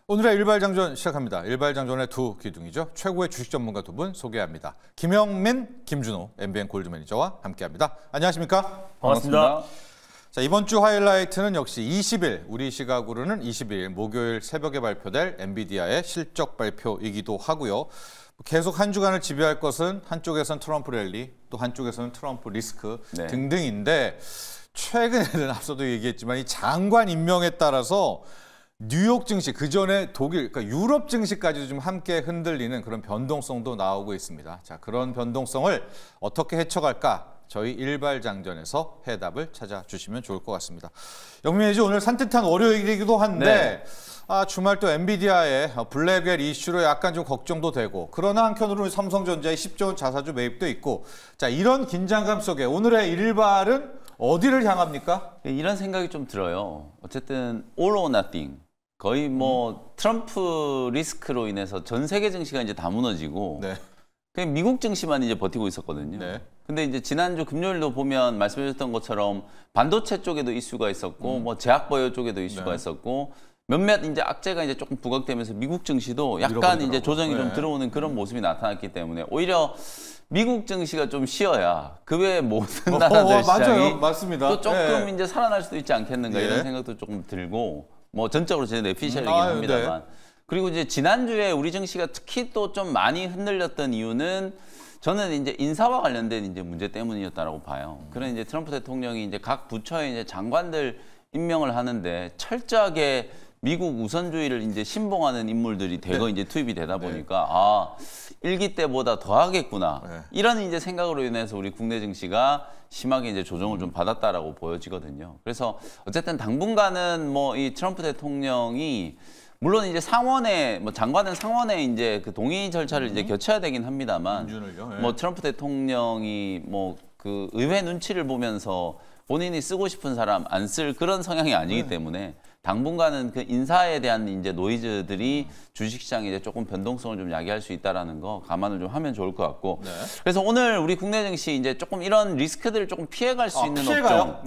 오늘의 일발장전 시작합니다. 일발장전의 두 기둥이죠. 최고의 주식 전문가 두 분 소개합니다. 김영민, 김준호 MBN 골드 매니저와 함께합니다. 안녕하십니까? 반갑습니다. 자, 이번 주 하이라이트는 역시 20일, 우리 시각으로는 22일 목요일 새벽에 발표될 엔비디아의 실적 발표이기도 하고요. 계속 한 주간을 지배할 것은 한쪽에서는 트럼프 랠리, 또 한쪽에서는 트럼프 리스크 등등인데 최근에는 앞서도 얘기했지만 이 장관 임명에 따라서 뉴욕 증시, 그전에 독일, 그러니까 유럽 증시까지도 좀 함께 흔들리는 그런 변동성도 나오고 있습니다. 자, 그런 변동성을 어떻게 헤쳐갈까? 저희 일발장전에서 해답을 찾아주시면 좋을 것 같습니다. 영민 씨, 오늘 산뜻한 월요일이기도 한데 주말 또 엔비디아의 블랙웰 이슈로 약간 좀 걱정도 되고, 그러나 한편으로는 삼성전자의 10조 원 자사주 매입도 있고, 자, 이런 긴장감 속에 오늘의 일발은 어디를 향합니까? 이런 생각이 좀 들어요. 어쨌든 all or nothing. 거의 뭐 트럼프 리스크로 인해서 전 세계 증시가 이제 다 무너지고 그냥 미국 증시만 이제 버티고 있었거든요. 근데 이제 지난주 금요일도 보면 말씀해주셨던 것처럼 반도체 쪽에도 이슈가 있었고 뭐 제약바이오 쪽에도 이슈가 있었고 몇몇 이제 악재가 이제 조금 부각되면서 미국 증시도 약간 이제 조정이 좀 들어오는 그런 모습이 나타났기 때문에 오히려 미국 증시가 좀 쉬어야 그 외의 모든 나라들 시장이 맞습니다. 또 조금 이제 살아날 수도 있지 않겠는가 이런 생각도 조금 들고, 뭐 전적으로 저는 내피셜이긴 합니다만. 그리고 이제 지난주에 우리 증시가 특히 또 좀 많이 흔들렸던 이유는 저는 이제 인사와 관련된 이제 문제 때문이었다라고 봐요. 그런 이제 트럼프 대통령이 이제 각 부처의 이제 장관들 임명을 하는데 철저하게 미국 우선주의를 이제 신봉하는 인물들이 대거 이제 투입이 되다 보니까 일기 때보다 더 하겠구나. 이런 이제 생각으로 인해서 우리 국내 증시가 심하게 이제 조정을 좀 받았다라고 보여지거든요. 그래서 어쨌든 당분간은 뭐 이 트럼프 대통령이 물론 이제 상원에 뭐 장관은 상원에 이제 그 동의 절차를 이제 거쳐야 되긴 합니다만 뭐 트럼프 대통령이 뭐 그 의회 눈치를 보면서 본인이 쓰고 싶은 사람 안 쓸 그런 성향이 아니기 때문에 당분간은 그 인사에 대한 이제 노이즈들이 주식시장에 이제 조금 변동성을 좀 야기할 수 있다라는 거 감안을 좀 하면 좋을 것 같고. 그래서 오늘 우리 국내 증시 이제 조금 이런 리스크들을 조금 피해갈 수 있는 업종.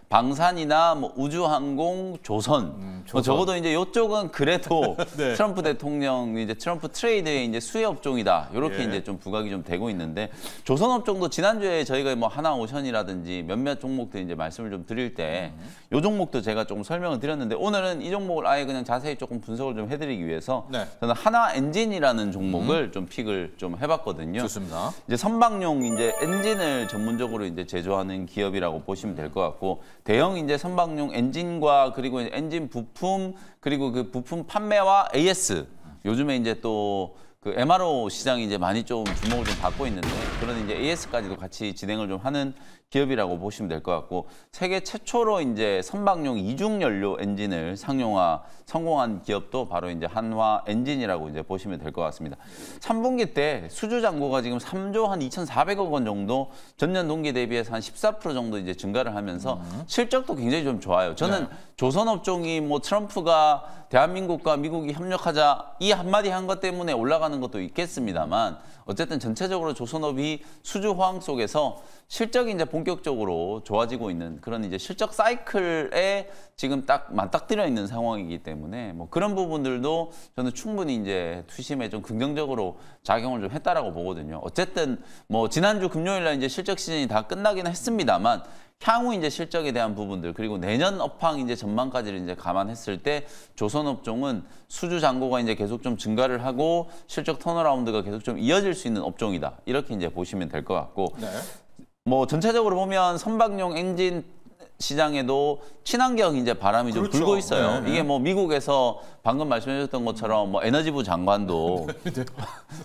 방산이나 뭐 우주항공, 조선. 뭐 적어도 이제 이쪽은 그래도 트럼프 대통령 이제 트럼프 트레이드의 이제 수혜 업종이다. 이렇게 이제 좀 부각이 좀 되고 있는데, 조선 업종도 지난주에 저희가 뭐 하나오션이라든지 몇몇 종목들 이제 말씀을 좀 드릴 때 이 종목도 제가 조금 설명을 드렸는데, 오늘은 이 종목을 아예 그냥 자세히 조금 분석을 좀 해드리기 위해서 저는 하나엔진이라는 종목을 좀 픽을 좀 해봤거든요. 좋습니다. 이제 선박용 이제 엔진을 전문적으로 이제 제조하는 기업이라고 보시면 될 것 같고, 대형 이제 선박용 엔진과 그리고 엔진 부품 그리고 그 부품 판매와 AS, 요즘에 이제 또 그 MRO 시장이 이제 많이 좀 주목을 좀 받고 있는데, 그런 이제 AS까지도 같이 진행을 좀 하는 기업이라고 보시면 될 것 같고, 세계 최초로 이제 선박용 이중 연료 엔진을 상용화 성공한 기업도 바로 이제 한화 엔진이라고 이제 보시면 될 것 같습니다. 3분기 때 수주 잔고가 지금 3조 한 2,400억 원 정도, 전년 동기 대비해서 한 14% 정도 이제 증가를 하면서 실적도 굉장히 좀 좋아요. 저는 조선업종이 뭐 트럼프가 대한민국과 미국이 협력하자 이 한마디 한 것 때문에 올라가는 것도 있겠습니다만, 어쨌든 전체적으로 조선업이 수주 호황 속에서 실적이 이제 본격적으로 좋아지고 있는 그런 이제 실적 사이클에 지금 딱 맞닥뜨려 있는 상황이기 때문에 뭐 그런 부분들도 저는 충분히 이제 투심에 좀 긍정적으로 작용을 좀 했다라고 보거든요. 어쨌든 뭐 지난주 금요일 날 이제 실적 시즌이 다 끝나긴 했습니다만, 향후 이제 실적에 대한 부분들 그리고 내년 업황 이제 전망까지를 이제 감안했을 때 조선업종은 수주 잔고가 이제 계속 좀 증가를 하고 실적 턴어라운드가 계속 좀 이어질 수 있는 업종이다. 이렇게 이제 보시면 될 것 같고, 뭐 전체적으로 보면 선박용 엔진 시장에도 친환경 이제 바람이 좀 불고 있어요. 이게 뭐 미국에서 방금 말씀해주셨던 것처럼 뭐 에너지부 장관도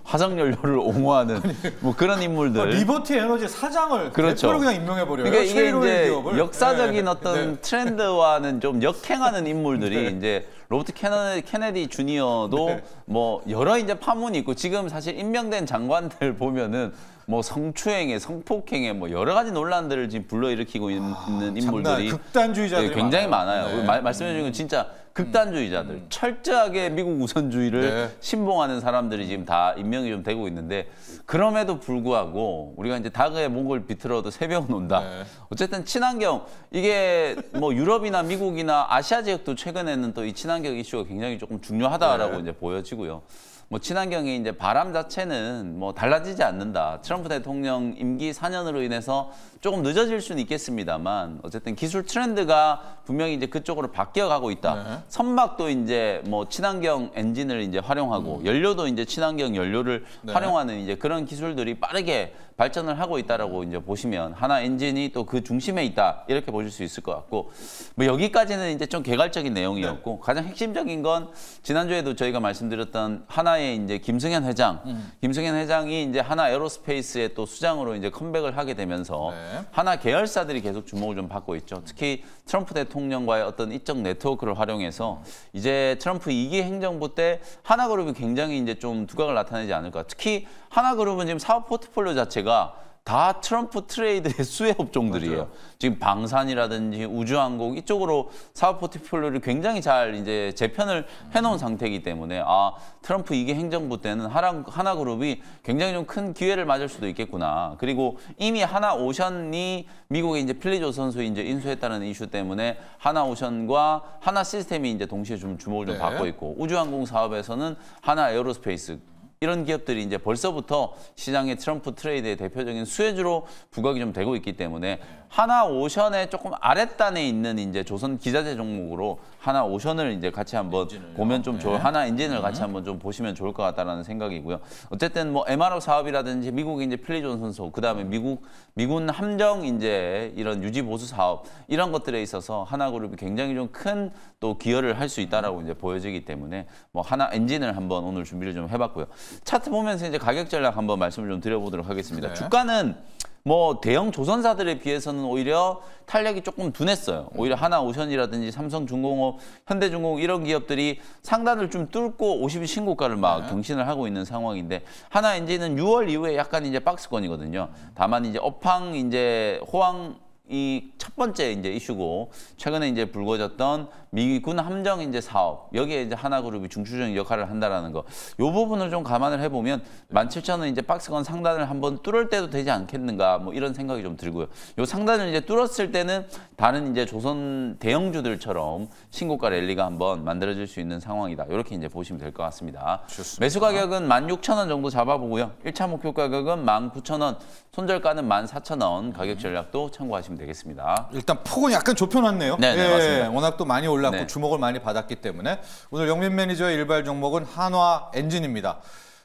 화석연료를 옹호하는 뭐 그런 인물들. 리버티 에너지 사장을 대표로 그냥 임명해버려요. 그러니까 이게 이제 기업을. 역사적인 어떤 트렌드와는 좀 역행하는 인물들이 이제 로버트 케네디 주니어도 뭐 여러 이제 파문이 있고, 지금 사실 임명된 장관들 보면은 뭐 성추행에 성폭행에 뭐 여러 가지 논란들을 지금 불러일으키고 있는 인물들이 극단주의자들이 굉장히 많아요. 말씀해 주신 건 진짜 극단주의자들, 철저하게 미국 우선주의를 네. 신봉하는 사람들이 지금 다 임명이 좀 되고 있는데 그럼에도 불구하고 우리가 이제 닭의 목을 비틀어도 새벽은 온다. 네. 어쨌든 친환경 이게 뭐 유럽이나 미국이나 아시아 지역도 최근에는 또 이 친환경 이슈가 굉장히 조금 중요하다라고 네. 이제 보여지고요. 뭐 친환경의 이제 바람 자체는 뭐 달라지지 않는다. 트럼프 대통령 임기 4년으로 인해서 조금 늦어질 수는 있겠습니다만 어쨌든 기술 트렌드가 분명히 이제 그쪽으로 바뀌어가고 있다. 네. 선박도 이제 뭐 친환경 엔진을 이제 활용하고 연료도 이제 친환경 연료를 네. 활용하는 이제 그런 기술들이 빠르게 발전을 하고 있다라고 이제 보시면 하나 엔진이 또 그 중심에 있다 이렇게 보실 수 있을 것 같고 뭐 여기까지는 이제 좀 개괄적인 내용이었고 가장 핵심적인 건 지난주에도 저희가 말씀드렸던 하나의 이제 김승현 회장, 김승현 회장이 이제 하나 에어로스페이스의 또 수장으로 이제 컴백을 하게 되면서 네. 하나 계열사들이 계속 주목을 좀 받고 있죠. 특히 트럼프 대통령과의 어떤 이적 네트워크를 활용해서 이제 트럼프 2기 행정부 때 하나그룹이 굉장히 이제 좀 두각을 나타내지 않을까. 특히 하나그룹은 지금 사업 포트폴리오 자체가 다 트럼프 트레이드의 수혜 업종들이에요. 맞아요. 지금 방산이라든지 우주항공 이쪽으로 사업 포트폴리오를 굉장히 잘 이제 재편을 해놓은 상태이기 때문에 아 트럼프 2기 행정부 때는 하나그룹이 굉장히 좀 큰 기회를 맞을 수도 있겠구나. 그리고 이미 하나오션이 미국의 이제 필리조 선수 이제 인수했다는 이슈 때문에 하나오션과 하나 시스템이 이제 동시에 좀 주목을 좀 네. 받고 있고 우주항공 사업에서는 하나 에어로스페이스 이런 기업들이 이제 벌써부터 시장의 트럼프 트레이드의 대표적인 수혜주로 부각이 좀 되고 있기 때문에 하나오션의 조금 아랫단에 있는 이제 조선 기자재 종목으로 하나오션을 이제 같이 한번 보면 좀 좋을 하나 엔진을 같이 한번 좀 보시면 좋을 것 같다라는 생각이고요. 어쨌든 뭐 MRO 사업이라든지 미국의 이제 필리존 선수 그다음에 미군 함정 이제 이런 유지 보수 사업 이런 것들에 있어서 하나그룹이 굉장히 좀 큰 또 기여를 할 수 있다라고 이제 보여지기 때문에 뭐 하나 엔진을 한번 오늘 준비를 좀 해봤고요. 차트 보면서 이제 가격 전략 한번 말씀을 좀 드려보도록 하겠습니다. 네. 주가는 뭐 대형 조선사들에 비해서는 오히려 탄력이 조금 둔했어요. 오히려 하나오션이라든지 삼성중공업, 현대중공업 이런 기업들이 상단을 좀 뚫고 50일 신고가를 막 경신을 하고 있는 상황인데 하나엔진은 6월 이후에 약간 이제 박스권이거든요. 다만 이제 업황 이제 호황 이 첫 번째 이제 이슈고 최근에 이제 불거졌던 미군 함정 이제 사업 여기에 이제 하나그룹이 중추적인 역할을 한다라는 거. 요 부분을 좀 감안을 해보면 17,000원 이제 박스권 상단을 한번 뚫을 때도 되지 않겠는가 뭐 이런 생각이 좀 들고요. 요 상단을 이제 뚫었을 때는 다른 이제 조선 대형주들처럼 신고가 랠리가 한번 만들어질 수 있는 상황이다. 이렇게 이제 보시면 될 것 같습니다. 좋습니다. 매수 가격은 16,000원 정도 잡아보고요. 1차 목표 가격은 19,000원, 손절가는 14,000원 가격 전략도 참고하시면 되겠습니다. 일단 폭은 약간 좁혀놨네요. 네, 네, 맞습니다. 워낙 또 많이 올랐고 네. 주목을 많이 받았기 때문에 오늘 영민 매니저의 일발 종목은 한화 엔진입니다.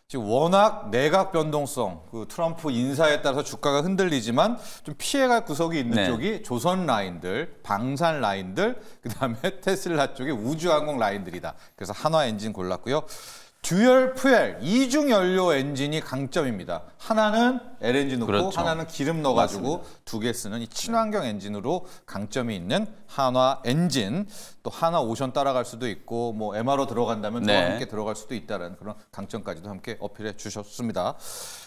지금 워낙 내각 변동성, 그 트럼프 인사에 따라서 주가가 흔들리지만 좀 피해갈 구석이 있는 네. 쪽이 조선 라인들, 방산 라인들, 그다음에 테슬라 쪽의 우주항공 라인들이다. 그래서 한화 엔진 골랐고요. 듀얼 퓨엘, 이중 연료 엔진이 강점입니다. 하나는 LNG 넣고 그렇죠. 하나는 기름 넣어가지고 두 개 쓰는 이 친환경 엔진으로 강점이 있는 한화 엔진. 또 한화 오션 따라갈 수도 있고 뭐 MRO 들어간다면 네. 또 함께 들어갈 수도 있다는 그런 강점까지도 함께 어필해 주셨습니다.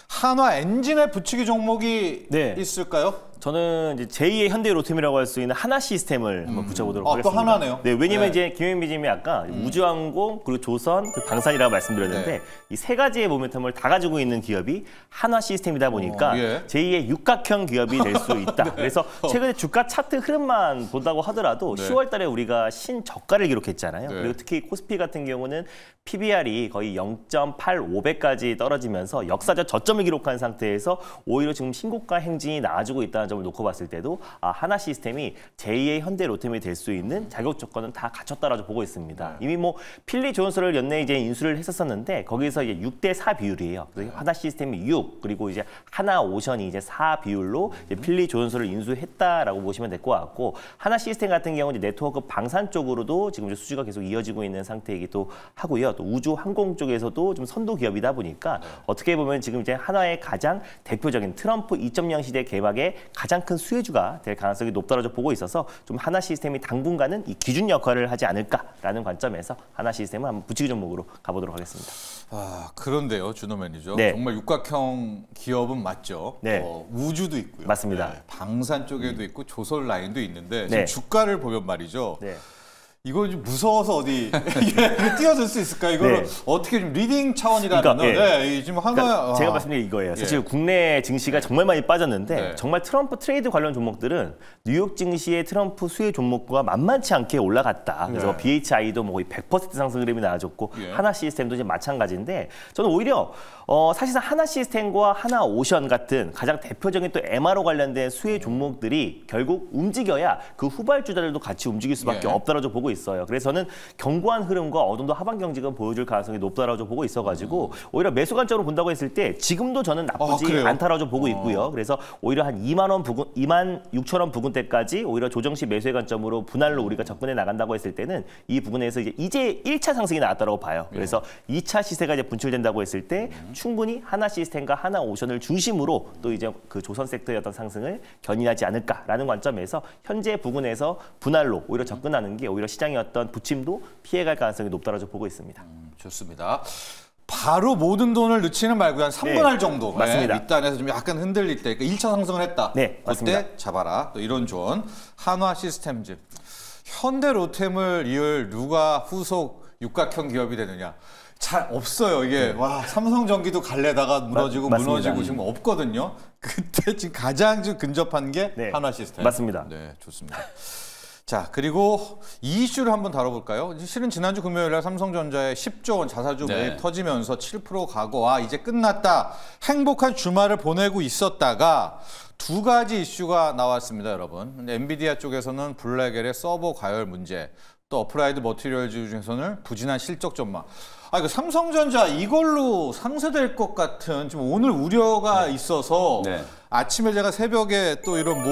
한화 엔진에 붙이기 종목이 네. 있을까요? 저는 이제 제2의 현대 로템이라고 할 수 있는 하나 시스템을 한번 붙여보도록 또 하겠습니다. 하나네요. 네, 왜냐면 네. 이제 김현미님이 아까 우주항공 그리고 조선 그리고 방산이라고 말씀드렸는데 네. 이 세 가지의 모멘텀을 다 가지고 있는 기업이 한화 시스템이다 보니까 예. 제2의 육각형 기업이 될 수 있다. 그래서 최근에 주가 차트 흐름만 본다고 하더라도 네. 10월달에 우리가 신저가를 기록했잖아요. 네. 그리고 특히 코스피 같은 경우는 PBR이 거의 0.85배까지 떨어지면서 역사적 저점을 기록한 상태에서 오히려 지금 신고가 행진이 나아지고 있다는 점을 놓고 봤을 때도 하나 시스템이 제2의 현대 로템이 될 수 있는 자격 조건은 다 갖췄다라고 보고 있습니다. 이미 뭐 필리 존스를 연내 이제 인수를 했었었는데 거기서 이제 6대4 비율이에요. 그래서 하나 시스템이 6 그리고 이제 하나 오션이 이제 4 비율로 이제 필리 존스를 인수했다라고 보시면 될 것 같고 하나 시스템 같은 경우는 이제 네트워크 방산 쪽으로도 지금 이제 수주가 계속 이어지고 있는 상태이기도 하고요. 또 우주 항공 쪽에서도 좀 선도 기업이다 보니까 어떻게 보면 지금 이제 한화의 가장 대표적인 트럼프 2.0 시대 개막의 가장 큰 수혜주가 될 가능성이 높다고 보고 있어서 좀 하나 시스템이 당분간은 이 기준 역할을 하지 않을까라는 관점에서 하나 시스템을 한번 붙이기 종목으로 가보도록 하겠습니다. 아 그런데요, 준호 매니저. 네. 정말 육각형 기업은 맞죠. 네. 우주도 있고요. 맞습니다. 방산 쪽에도 있고 조선 라인도 있는데 지금 네. 주가를 보면 말이죠. 네. 이거 좀 무서워서 어디 이게 뛰어들 수 있을까? 이거를 네. 어떻게 좀 리딩 차원이라면 그러니까, 네, 지금 하나 그러니까 제가 말씀드린 이거예요. 사실 국내 증시가 정말 많이 빠졌는데 네. 정말 트럼프 트레이드 관련 종목들은 뉴욕 증시의 트럼프 수혜 종목과 만만치 않게 올라갔다. 그래서 네. BHI도 뭐 거의 100% 상승 흐름이 나와줬고 예. 하나 시스템도 이제 마찬가지인데 저는 오히려 사실상 하나 시스템과 하나 오션 같은 가장 대표적인 또 MRO 관련된 수혜 종목들이 결국 움직여야 그 후발주자들도 같이 움직일 수밖에 예. 없다라고 보고 있어요. 그래서 저는 견고한 흐름과 어느 정도 하반 경직은 보여줄 가능성이 높다라고 보고 있어가지고 오히려 매수 관점으로 본다고 했을 때 지금도 저는 나쁘지 그래요? 않다라고 보고 있고요. 그래서 오히려 한 2만 원 부근, 2만 6천 원 부근대까지 오히려 조정시 매수의 관점으로 분할로 우리가 접근해 나간다고 했을 때는 이 부근에서 이제 1차 상승이 나왔다고 봐요. 그래서 2차 시세가 이제 분출된다고 했을 때 충분히 하나 시스템과 하나 오션을 중심으로 또 이제 그 조선 섹터의 어떤 상승을 견인하지 않을까라는 관점에서 현재 부근에서 분할로 오히려 접근하는 게 오히려 시장의 어떤 부침도 피해갈 가능성이 높다라고 보고 있습니다. 좋습니다. 바로 모든 돈을 넣지는 말고 한 3분할 네, 정도 맞습니다. 밑단에서 좀 약간 흔들릴 때, 그러니까 1차 상승을 했다. 네, 맞습니다. 그때 잡아라. 또 이런 조언. 한화 시스템즈. 현대 로템을 이을 누가 후속 육각형 기업이 되느냐. 잘 없어요. 이게 와 삼성전기도 갈래다가 무너지고 맞습니다. 무너지고 지금 없거든요. 그때 지금 가장 좀 근접한 게 네, 한화 시스템. 맞습니다. 네, 좋습니다. 자, 그리고 이 이슈를 한번 다뤄볼까요? 실은 지난주 금요일 날 삼성전자의 10조 원 자사주 매입 네. 터지면서 7% 가고 이제 끝났다. 행복한 주말을 보내고 있었다가 두 가지 이슈가 나왔습니다, 여러분. 엔비디아 쪽에서는 블랙엘의 서버 과열 문제, 또 어플라이드 머티리얼즈 중에서는 부진한 실적 전망. 이거 삼성전자 이걸로 상쇄될 것 같은 지금 오늘 우려가 있어서 네. 아침에 제가 새벽에 또 이런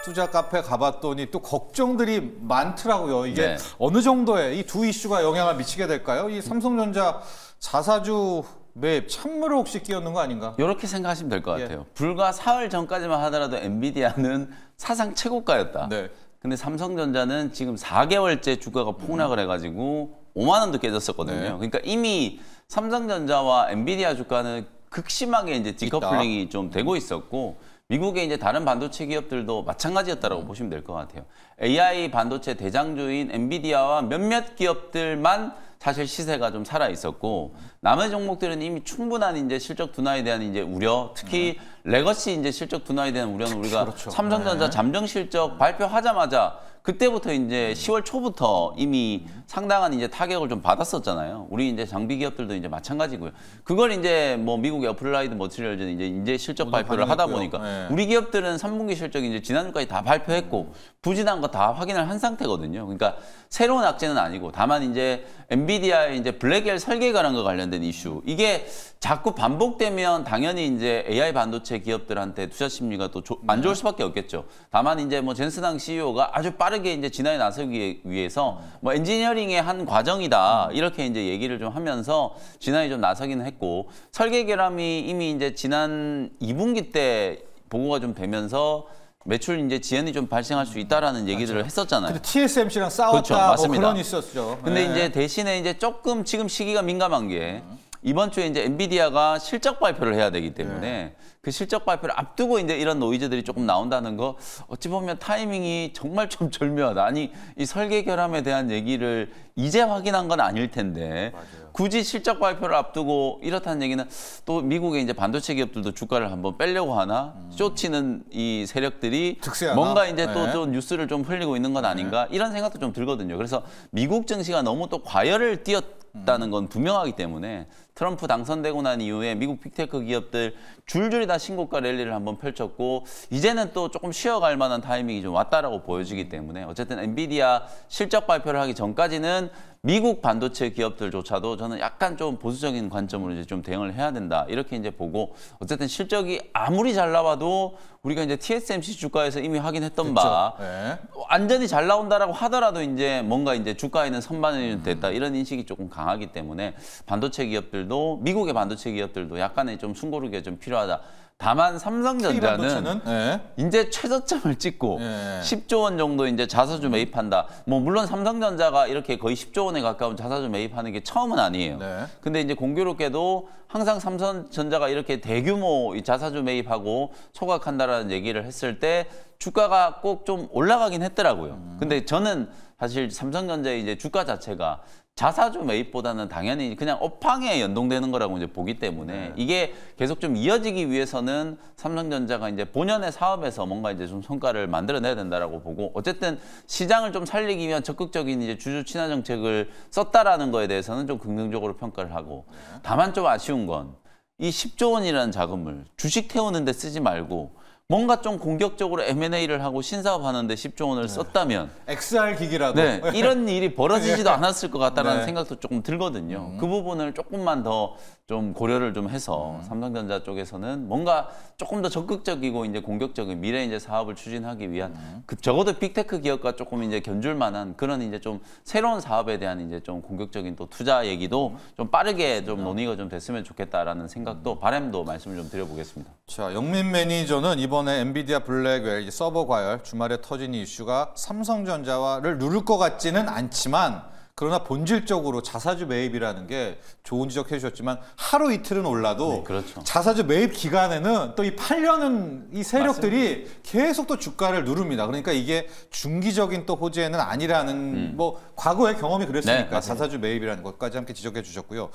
투자 카페 가봤더니 또 걱정들이 많더라고요. 이게 네. 어느 정도의 이 두 이슈가 영향을 미치게 될까요? 이 삼성전자 자사주 매입 찬물을 혹시 끼얹는 거 아닌가? 이렇게 생각하시면 될 것 예. 같아요. 불과 사흘 전까지만 하더라도 엔비디아는 사상 최고가였다. 네. 근데 삼성전자는 지금 4개월째 주가가 폭락을 해가지고 5만 원도 깨졌었거든요. 네. 그러니까 이미 삼성전자와 엔비디아 주가는 극심하게 이제 디커플링이 좀 되고 있었고 미국의 이제 다른 반도체 기업들도 마찬가지였다라고 보시면 될 것 같아요. AI 반도체 대장주인 엔비디아와 몇몇 기업들만 사실 시세가 좀 살아 있었고 남의 종목들은 이미 충분한 이제 실적 둔화에 대한 이제 우려, 특히 레거시 이제 실적 둔화에 대한 우려는 우리가 그렇죠. 삼성전자 잠정 실적 발표하자마자 그때부터 이제 10월 초부터 이미 상당한 이제 타격을 좀 받았었잖아요. 우리 이제 장비 기업들도 이제 마찬가지고요. 그걸 이제 뭐 미국의 어플라이드 머티리얼즈는 이제 실적 발표를 하다 보니까 네. 우리 기업들은 3분기 실적이 이제 지난주까지 다 발표했고 부진한 거 다 확인을 한 상태거든요. 그러니까 새로운 악재는 아니고 다만 이제 엔비디아의 이제 블랙엘 설계가랑과 관련된 이슈 이게 자꾸 반복되면 당연히 이제 AI 반도체 기업들한테 투자 심리가 또 안 좋을 수밖에 없겠죠. 다만 이제 뭐 젠스낭 CEO가 아주 빠르게 이제 진화에 나서기 위해서 뭐 엔지니어링의 한 과정이다 이렇게 이제 얘기를 좀 하면서 진화에 좀 나서기는 했고 설계 결함이 이미 이제 지난 2분기 때 보고가 좀 되면서 매출 이제 지연이 좀 발생할 수 있다라는 얘기들을 했었잖아요. 근데 TSMC랑 싸웠다 그렇죠, 맞습니다. 그런 있었죠. 근데 네. 이제 대신에 이제 조금 지금 시기가 민감한 게 이번 주에 이제 엔비디아가 실적 발표를 해야 되기 때문에 그 실적 발표를 앞두고 이제 이런 노이즈들이 조금 나온다는 거 어찌 보면 타이밍이 정말 좀 절묘하다. 아니 이 설계 결함에 대한 얘기를 이제 확인한 건 아닐 텐데 굳이 실적 발표를 앞두고 이렇다는 얘기는 또 미국의 이제 반도체 기업들도 주가를 한번 빼려고 하나 쇼치는 이 세력들이 득세하나? 뭔가 이제 또 네. 좀 뉴스를 좀 흘리고 있는 건 아닌가 이런 생각도 좀 들거든요. 그래서 미국 증시가 너무 또 과열을 띄었다는 건 분명하기 때문에 트럼프 당선되고 난 이후에 미국 빅테크 기업들 줄줄이 다 신고가 랠리를 한번 펼쳤고 이제는 또 조금 쉬어갈 만한 타이밍이 좀 왔다라고 보여지기 때문에 어쨌든 엔비디아 실적 발표를 하기 전까지는 미국 반도체 기업들조차도 저는 약간 좀 보수적인 관점으로 이제 좀 대응을 해야 된다 이렇게 이제 보고 어쨌든 실적이 아무리 잘 나와도 우리가 이제 TSMC 주가에서 이미 확인했던 바 네. 완전히 잘 나온다라고 하더라도 이제 뭔가 이제 주가에는 선반영이 됐다 이런 인식이 조금 강하기 때문에 반도체 기업들도 미국의 반도체 기업들도 약간의 좀 숨고르기가 좀 필요하다. 다만 삼성전자는 K반도체는 네. 이제 최저점을 찍고 예. 10조 원 정도 이제 자사주 매입한다. 뭐 물론 삼성전자가 이렇게 거의 10조 원에 가까운 자사주 매입하는 게 처음은 아니에요. 네. 근데 이제 공교롭게도 항상 삼성전자가 이렇게 대규모 이 자사주 매입하고 소각한다라는 얘기를 했을 때 주가가 꼭 좀 올라가긴 했더라고요. 근데 저는 사실 삼성전자의 이제 주가 자체가 자사주 매입보다는 당연히 그냥 업황에 연동되는 거라고 이제 보기 때문에 이게 계속 좀 이어지기 위해서는 삼성전자가 이제 본연의 사업에서 뭔가 이제 좀 성과를 만들어내야 된다라고 보고 어쨌든 시장을 좀 살리기 위한 적극적인 이제 주주 친화 정책을 썼다라는 거에 대해서는 좀 긍정적으로 평가를 하고 다만 좀 아쉬운 건 이 10조 원이라는 자금을 주식 태우는 데 쓰지 말고 뭔가 좀 공격적으로 M&A를 하고 신사업 하는데 10조 원을 썼다면 XR 기기라도 네, 이런 일이 벌어지지도 네. 않았을 것 같다라는 네. 생각도 조금 들거든요. 그 부분을 조금만 더 좀 고려를 좀 해서 삼성전자 쪽에서는 뭔가 조금 더 적극적이고 이제 공격적인 미래 이제 사업을 추진하기 위한 적어도 빅테크 기업과 조금 이제 견줄 만한 그런 이제 좀 새로운 사업에 대한 이제 좀 공격적인 또 투자 얘기도 좀 빠르게 좀 논의가 좀 됐으면 좋겠다라는 생각도 바람도 말씀을 좀 드려보겠습니다. 자, 영민 매니저는 이번에 엔비디아 블랙웰 이제 서버 과열 주말에 터진 이슈가 삼성전자를 누를 것 같지는 않지만 그러나 본질적으로 자사주 매입이라는 게 좋은 지적해 주셨지만 하루 이틀은 올라도 네, 그렇죠. 자사주 매입 기간에는 또 이 팔려는 이 세력들이 맞습니다. 계속 또 주가를 누릅니다. 그러니까 이게 중기적인 또 호재는 아니라는 뭐 과거의 경험이 그랬으니까 네, 자사주 매입이라는 것까지 함께 지적해 주셨고요.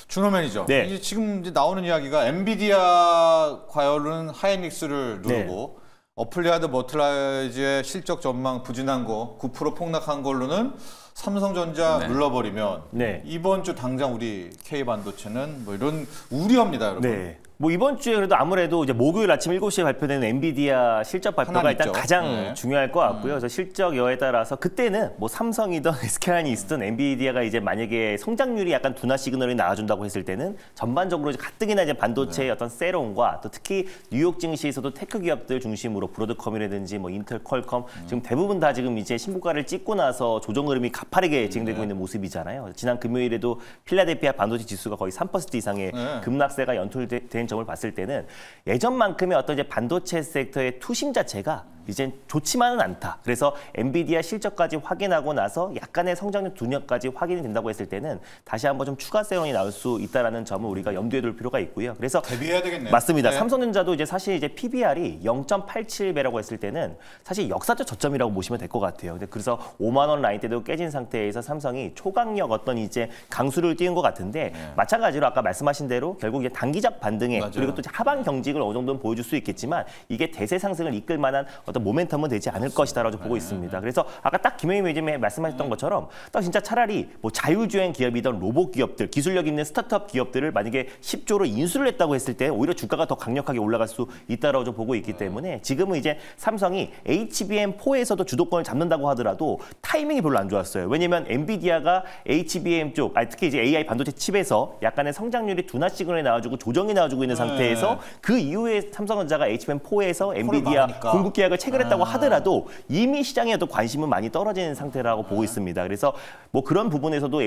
준호 매니저, 네. 이제 지금 이제 나오는 이야기가 엔비디아 과열은 하이닉스를 누르고 어플리아드 머틀라이즈의 실적 전망 부진한 거 9% 폭락한 걸로는 삼성전자 눌러버리면 네. 이번 주 당장 우리 K반도체는 뭐 이런 우려입니다, 여러분. 네. 뭐 이번 주에 그래도 아무래도 이제 목요일 아침 7시에 발표되는 엔비디아 실적 발표가 하나 일단 있죠. 가장 네. 중요할 것 같고요. 그래서 실적 여에 따라서 그때는 뭐 삼성이든 SK하이닉이 있든 엔비디아가 이제 만약에 성장률이 약간 둔화 시그널이 나와준다고 했을 때는 전반적으로 이제 가뜩이나 이제 반도체의 어떤 세론과 또 특히 뉴욕 증시에서도 테크 기업들 중심으로 브로드컴이라든지 뭐 인텔, 퀄컴 지금 대부분 다 지금 이제 신고가를 찍고 나서 조정 흐름이 가파르게 진행되고 있는 모습이잖아요. 지난 금요일에도 필라델피아 반도체 지수가 거의 3% 이상의 급락세가 연출된 점을 봤을 때는 예전만큼의 어떤 이제 반도체 섹터의 투심 자체가 이젠 좋지만은 않다. 그래서 엔비디아 실적까지 확인하고 나서 약간의 성장률 둔화까지 확인이 된다고 했을 때는 다시 한번 좀 추가 세론이 나올 수 있다라는 점을 우리가 염두에 둘 필요가 있고요. 그래서 대비해야 되겠네요. 맞습니다. 네. 삼성전자도 이제 사실 이제 PBR이 0.87배라고 했을 때는 사실 역사적 저점이라고 보시면 될 것 같아요. 근데 그래서 5만 원 라인대도 깨진 상태에서 삼성이 초강력 어떤 이제 강수를 띄운 것 같은데 마찬가지로 아까 말씀하신 대로 결국 이제 단기적 반등에 맞아요. 그리고 또 하방 경직을 어느 정도는 보여줄 수 있겠지만 이게 대세 상승을 이끌 만한 어떤 모멘텀은 되지 않을 것이다라고 보고 있습니다. 그래서 아까 딱 김영희 매니저님이 말씀하셨던 것처럼 딱 진짜 차라리 뭐 자율주행 기업이던 로봇 기업들, 기술력 있는 스타트업 기업들을 만약에 10조로 인수를 했다고 했을 때 오히려 주가가 더 강력하게 올라갈 수 있다라고 좀 보고 있기 때문에 지금은 이제 삼성이 HBM4에서도 주도권을 잡는다고 하더라도 타이밍이 별로 안 좋았어요. 왜냐면 엔비디아가 HBM 쪽, 특히 이제 AI 반도체 칩에서 약간의 성장률이 둔화 시그널이 나와주고 조정이 나와주고 있는 상태에서 그 이후에 삼성전자가 HBM4에서 엔비디아 많으니까. 공급 계약을 체결했다고 하더라도 이미 시장에 어떤 관심은 많이 떨어지는 상태라고 보고 있습니다. 그래서 뭐 그런 부분에서도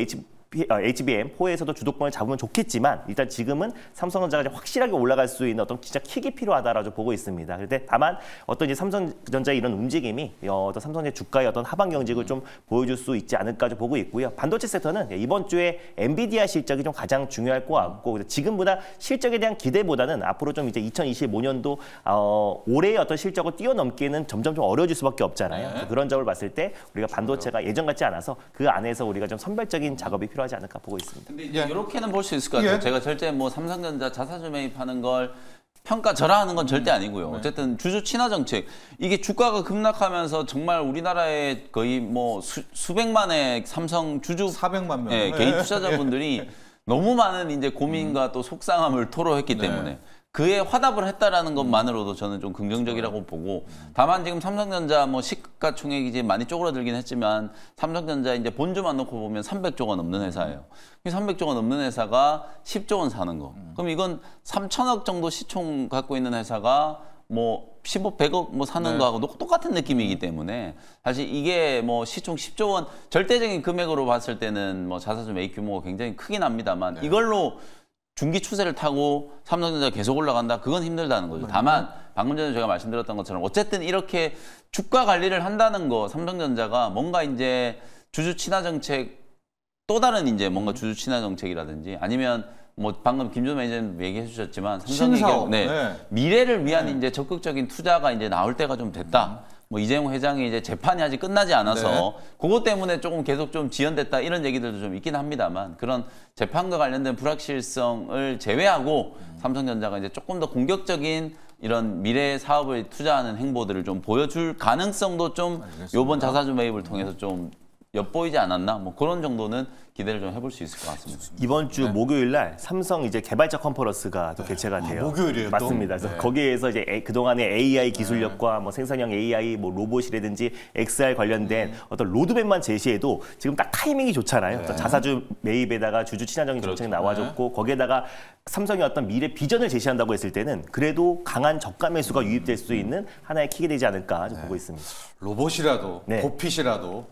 HBM4에서도 주도권을 잡으면 좋겠지만 일단 지금은 삼성전자가 확실하게 올라갈 수 있는 어떤 진짜 킥이 필요하다라고 보고 있습니다. 그런데 다만 어떤 이제 삼성전자의 이런 움직임이 어떤 삼성전자 주가의 어떤 하방 경직을 좀 보여줄 수 있지 않을까 좀 보고 있고요. 반도체 섹터는 이번 주에 엔비디아 실적이 좀 가장 중요할 것 같고 지금보다 실적에 대한 기대보다는 앞으로 좀 이제 2025년도 올해의 어떤 실적을 뛰어넘기에는 점점 좀 어려워질 수밖에 없잖아요. 그런 점을 봤을 때 우리가 반도체가 예전 같지 않아서 그 안에서 우리가 좀 선별적인 작업이 필요하지 않을까 보고 있습니다. 근데 이제 이렇게는 볼 수 있을 것 같아요. 예. 제가 절대 뭐 삼성전자 자사주 매입하는 걸 평가절하하는 건 절대 아니고요. 어쨌든 주주 친화 정책 이게 주가가 급락하면서 정말 우리나라에 거의 뭐 수백만의 삼성 주주 400만 명. 예, 개인 투자자분들이 너무 많은 이제 고민과 또 속상함을 토로했기 때문에 그에 화답을 했다라는 것만으로도 저는 좀 긍정적이라고 보고 다만 지금 삼성전자 뭐 시가총액이 이제 많이 쪼그라들긴 했지만 삼성전자 이제 본주만 놓고 보면 300조 원 넘는 회사예요. 300조 원 넘는 회사가 10조 원 사는 거. 그럼 이건 3천억 정도 시총 갖고 있는 회사가 뭐 15, 100억 뭐 사는 거하고 똑같은 느낌이기 때문에 사실 이게 뭐 시총 10조 원 절대적인 금액으로 봤을 때는 뭐 자사주 매입 규모가 굉장히 크긴 합니다만 이걸로 중기 추세를 타고 삼성전자가 계속 올라간다? 그건 힘들다는 거죠. 다만 방금 전에 제가 말씀드렸던 것처럼 어쨌든 이렇게 주가 관리를 한다는 거 삼성전자가 뭔가 이제 주주 친화 정책 또 다른 이제 뭔가 주주 친화 정책이라든지 아니면 뭐 방금 김준호 매니저님 얘기해 주셨지만 삼성이 미래를 위한 이제 적극적인 투자가 이제 나올 때가 좀 됐다. 뭐 이재용 회장이 이제 재판이 아직 끝나지 않아서 그것 때문에 조금 계속 좀 지연됐다 이런 얘기들도 좀 있긴 합니다만 그런 재판과 관련된 불확실성을 제외하고 삼성전자가 이제 조금 더 공격적인 이런 미래 사업을 투자하는 행보들을 좀 보여줄 가능성도 좀 이번 자사주 매입을 통해서 좀 엿보이지 않았나? 뭐 그런 정도는 기대를 좀 해볼 수 있을 것 같습니다. 이번 주 목요일 날 삼성 이제 개발자 컨퍼런스가 또 개최가 돼요. 목요일이에요. 맞습니다. 그래서 거기에서 이제 그동안의 AI 기술력과 뭐 생성형 AI, 뭐 로봇이라든지 XR 관련된 어떤 로드맵만 제시해도 지금 딱 타이밍이 좋잖아요. 자사주 매입에다가 주주 친화적인 정책 나와줬고 거기에다가 삼성의 어떤 미래 비전을 제시한다고 했을 때는 그래도 강한 저가 매수가 유입될 수 있는 하나의 킥이 되지 않을까 좀 보고 있습니다. 로봇이라도, 고핏이라도,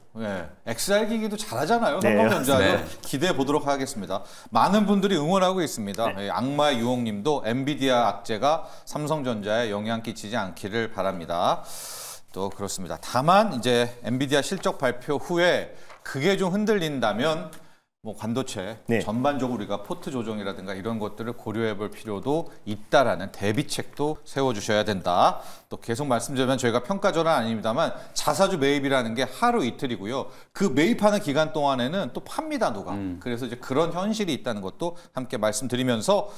XR 기기도 잘하잖아요. 삼성전자 기대해 보도록 하겠습니다. 많은 분들이 응원하고 있습니다. 악마의 유혹님도 엔비디아 악재가 삼성전자에 영향 끼치지 않기를 바랍니다. 또 그렇습니다. 다만 이제 엔비디아 실적 발표 후에 그게 좀 흔들린다면 뭐 반도체 전반적으로 우리가 포트 조정이라든가 이런 것들을 고려해 볼 필요도 있다라는 대비책도 세워주셔야 된다. 또 계속 말씀드리면 저희가 평가절은 아닙니다만 자사주 매입이라는 게 하루 이틀이고요. 그 매입하는 기간 동안에는 또 팝니다, 누가. 그래서 이제 그런 현실이 있다는 것도 함께 말씀드리면서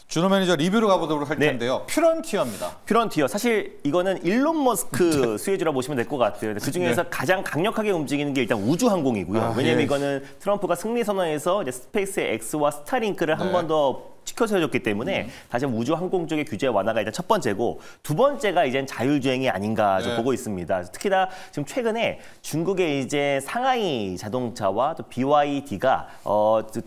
준호 매니저 리뷰로 가보도록 할 텐데요. 퓨런티어입니다. 퓨런티어. 사실 이거는 일론 머스크 수혜주라고 보시면 될 것 같아요. 그 중에서 가장 강력하게 움직이는 게 일단 우주항공이고요. 왜냐하면 이거는 트럼프가 승리 선언에서 이제 스페이스 X와 스타링크를 한 번 더 지켜서해줬기 때문에 다시 한번 우주 항공 쪽의 규제 완화가 일단 첫 번째고 두 번째가 이제 자율주행이 아닌가 좀 보고 있습니다. 특히나 지금 최근에 중국의 이제 상하이 자동차와 또 BYD가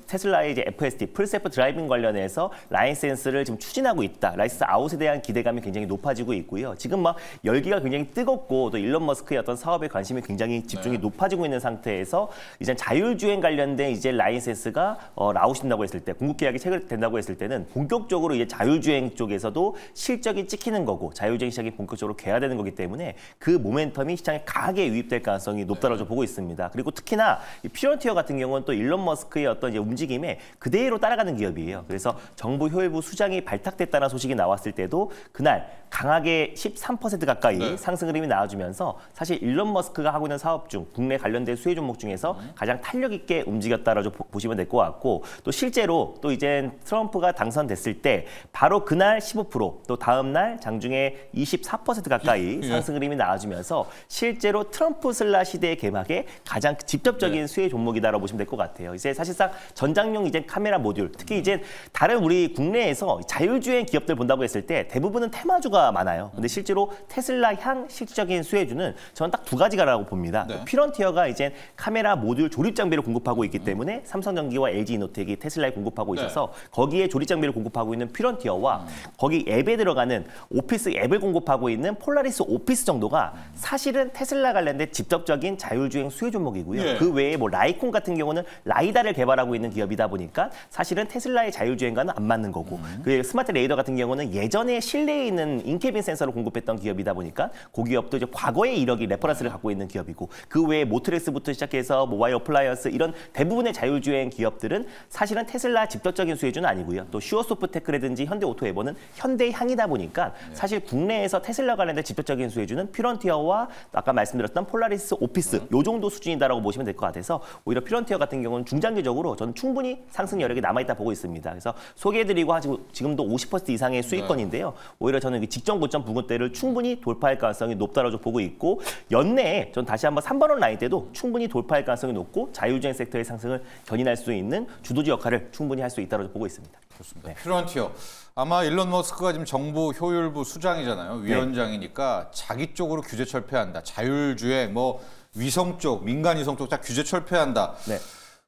테슬라의 이제 FSD 풀셀프 드라이빙 관련해서 라이센스를 지금 추진하고 있다. 라이센스 아웃에 대한 기대감이 굉장히 높아지고 있고요. 지금 막 열기가 굉장히 뜨겁고 또 일론 머스크의 어떤 사업에 관심이 굉장히 집중이 높아지고 있는 상태에서 이제 자율주행 관련된 이제 라이센스가 나오신다고 했을 때 공급 계약이 체결된다고 했을 때는 본격적으로 이제 자율주행 쪽에서도 실적이 찍히는 거고 자율주행 시장이 본격적으로 개화되는 거기 때문에 그 모멘텀이 시장에 강하게 유입될 가능성이 높다고 보고 있습니다. 그리고 특히나 이 퓨런티어 같은 경우는 또 일론 머스크의 어떤 이제 움직임에 그대로 따라가는 기업이에요. 그래서 정부 효율부 수장이 발탁됐다는 소식이 나왔을 때도 그날 강하게 13% 가까이 상승 흐름이 나와주면서 사실 일론 머스크가 하고 있는 사업 중 국내 관련된 수혜 종목 중에서 가장 탄력 있게 움직였다라고 보시면 될 것 같고 또 실제로 또 이제 트럼프가 당선됐을 때 바로 그날 15% 또 다음 날 장중에 24% 가까이 상승 흐름이 나와주면서 실제로 트럼프 슬라 시대의 개막에 가장 직접적인 수혜 종목이다라고 보시면 될 것 같아요. 이제 사실상 전장용 이제 카메라 모듈 특히 이제 다른 우리 국내에서 자율주행 기업들 본다고 했을 때 대부분은 테마주가 많아요. 근데 실제로 테슬라 향 실질적인 수혜주는 저는 딱 두 가지가라고 봅니다. 퓨런티어가 이제 카메라 모듈 조립 장비를 공급하고 있기 때문에 삼성전기와 LG이노텍이 테슬라에 공급하고 있어서 거기에 조립 장비를 공급하고 있는 퓨런티어와 거기 앱에 들어가는 오피스 앱을 공급하고 있는 폴라리스 오피스 정도가 사실은 테슬라 관련된 직접적인 자율주행 수혜 종목이고요. 그 외에 뭐 라이콘 같은 경우는 라이다를 개발하고 있는 기업이다 보니까 사실은 테슬라의 자율주행과는 안 맞는 거고 그 스마트 레이더 같은 경우는 예전에 실내에 있는 인케빈 센서를 공급했던 기업이다 보니까 그 기업도 이제 과거의 이력이 레퍼런스를 갖고 있는 기업이고 그 외에 모트렉스부터 시작해서 모바일 어플라이언스 이런 대부분의 자율주행 기업들은 사실은 테슬라 직접적인 수혜주는 아니고요. 또 슈어소프테크라든지 현대오토에버는 현대향이다 보니까 사실 국내에서 테슬라 관련된 직접적인 수혜주는 퓨런티어와 아까 말씀드렸던 폴라리스 오피스 요 정도 수준이다라고 보시면 될 것 같아서 오히려 퓨런티어 같은 경우는 중장기적으로 저는 충분히 상승 여력이 남아있다 보고 있습니다. 그래서 소개해드리고 지금도 50% 이상의 수익권인데요. 오히려 저는 직전 고점 부근대를 충분히 돌파할 가능성이 높다라고 보고 있고 연내에 전 다시 한번 3번 원 라인 때도 충분히 돌파할 가능성이 높고 자율주행 섹터의 상승을 견인할 수 있는 주도주 역할을 충분히 할 수 있다고 보고 있습니다. 좋습니다. 퓨런티어. 아마 일론 머스크가 지금 정부 효율부 수장이잖아요. 위원장이니까 자기 쪽으로 규제 철폐한다. 자율주행, 뭐 위성 쪽, 민간 위성 쪽 다 규제 철폐한다.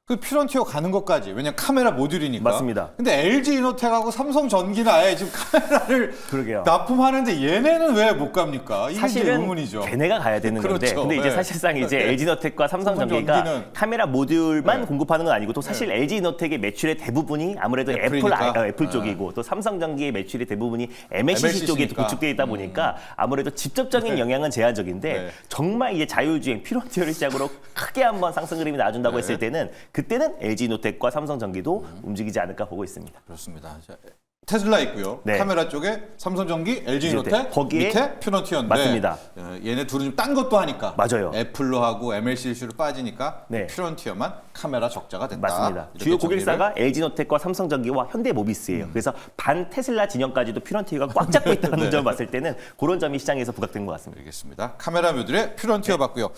그 피런티어 가는 것까지. 왜냐면 카메라 모듈이니까. 맞습니다. 근데 LG 이노텍하고 삼성전기는 아예 지금 카메라를 그러게요. 납품하는데 얘네는 왜 못 갑니까? 이게 이제 사실은 의문이죠. 걔네가 가야 되는 건데, 그렇죠. 근데 이제 네. 사실상 이제 네. LG노텍과 삼성전기가 삼성전기는 카메라 모듈만 네. 공급하는 건 아니고 또 사실 LG노텍의 매출의 대부분이 아무래도 애플이니까. 애플 쪽이고 또 삼성전기의 매출의 대부분이 MLCC 쪽에 MLCC 니까. 구축되어 있다 보니까 아무래도 직접적인 영향은 제한적인데 네. 정말 이제 자율주행 피런티어를 시작으로 크게 한번 상승 흐름이 나준다고 네. 했을 때는 그때는 LG노텍과 삼성전기도 움직이지 않을까 보고 있습니다. 그렇습니다. 자, 테슬라 있고요. 네. 카메라 쪽에 삼성전기, LG이노텍, 거기에 밑에 퓨런티어인데 맞습니다. 얘네 둘은 좀 딴 것도 하니까 맞아요. 애플로 하고 MLCC로 빠지니까 네. 퓨런티어만 카메라 적자가 됐다. 맞습니다. 이렇게 주요 정리를. 고객사가 LG노텍과 삼성전기와 현대모비스예요. 그래서 반 테슬라 진영까지도 퓨런티어가 꽉 잡고 있다는 네. 점을 봤을 때는 그런 점이 시장에서 부각된 것 같습니다. 알겠습니다. 카메라 모듈에 퓨런티어 봤고요.